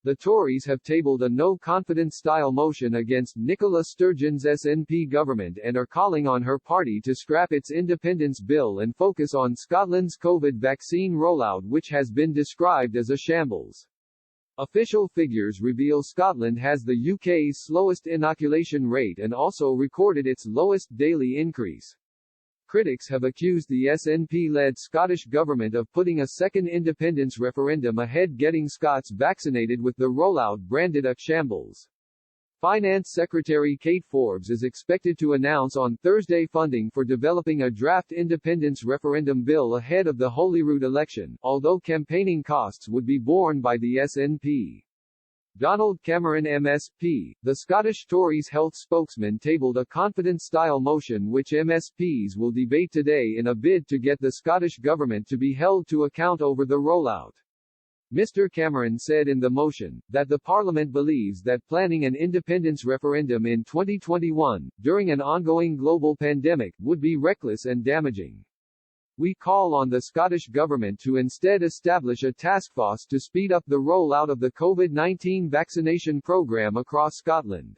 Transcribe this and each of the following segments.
The Tories have tabled a no-confidence-style motion against Nicola Sturgeon's SNP government and are calling on her party to scrap its independence bill and focus on Scotland's COVID vaccine rollout, which has been described as a shambles. Official figures reveal Scotland has the UK's slowest inoculation rate and also recorded its lowest daily increase. Critics have accused the SNP-led Scottish government of putting a second independence referendum ahead, getting Scots vaccinated with the rollout branded a shambles. Finance Secretary Kate Forbes is expected to announce on Thursday funding for developing a draft independence referendum bill ahead of the Holyrood election, although campaigning costs would be borne by the SNP. Donald Cameron MSP, the Scottish Tories health spokesman, tabled a confidence-style motion which MSPs will debate today in a bid to get the Scottish government to be held to account over the rollout. Mr. Cameron said in the motion, that the Parliament believes that planning an independence referendum in 2021, during an ongoing global pandemic, would be reckless and damaging. We call on the Scottish Government to instead establish a task force to speed up the rollout of the COVID-19 vaccination programme across Scotland.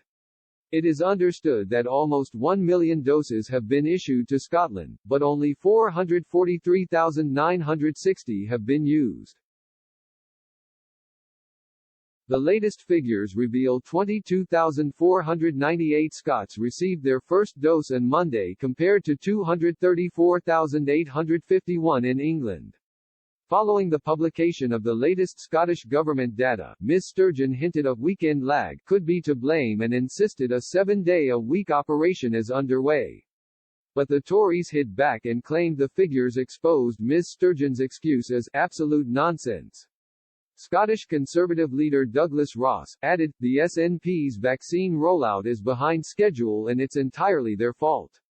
It is understood that almost 1 million doses have been issued to Scotland, but only 443,960 have been used. The latest figures reveal 22,498 Scots received their first dose on Monday compared to 234,851 in England. Following the publication of the latest Scottish Government data, Ms. Sturgeon hinted a weekend lag could be to blame and insisted a 7-day-a-week operation is underway. But the Tories hit back and claimed the figures exposed Ms. Sturgeon's excuse as absolute nonsense. Scottish Conservative leader Douglas Ross added, the SNP's vaccine rollout is behind schedule and it's entirely their fault.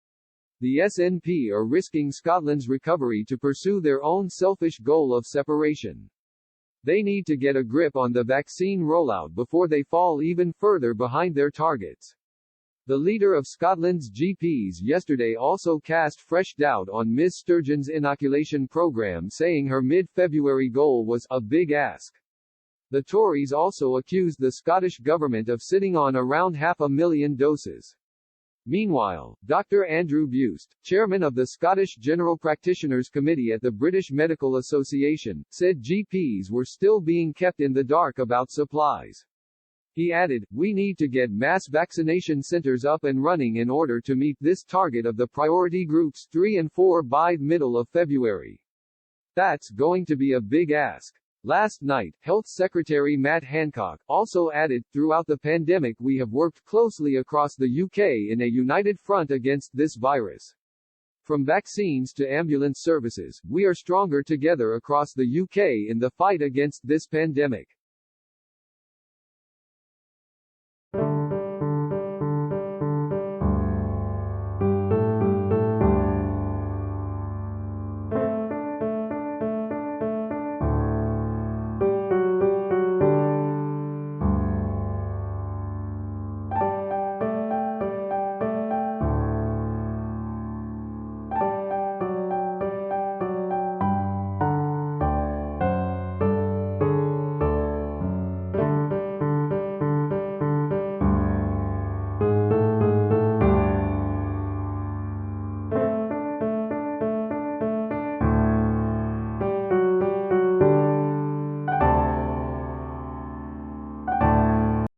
The SNP are risking Scotland's recovery to pursue their own selfish goal of separation. They need to get a grip on the vaccine rollout before they fall even further behind their targets. The leader of Scotland's GPs yesterday also cast fresh doubt on Ms. Sturgeon's inoculation programme, saying her mid-February goal was a big ask. The Tories also accused the Scottish Government of sitting on around 500,000 doses. Meanwhile, Dr. Andrew Buist, chairman of the Scottish General Practitioners Committee at the British Medical Association, said GPs were still being kept in the dark about supplies. He added, we need to get mass vaccination centres up and running in order to meet this target of the priority groups 3 and 4 by middle of February. That's going to be a big ask. Last night, Health Secretary Matt Hancock also added, throughout the pandemic we have worked closely across the UK in a united front against this virus. From vaccines to ambulance services, we are stronger together across the UK in the fight against this pandemic.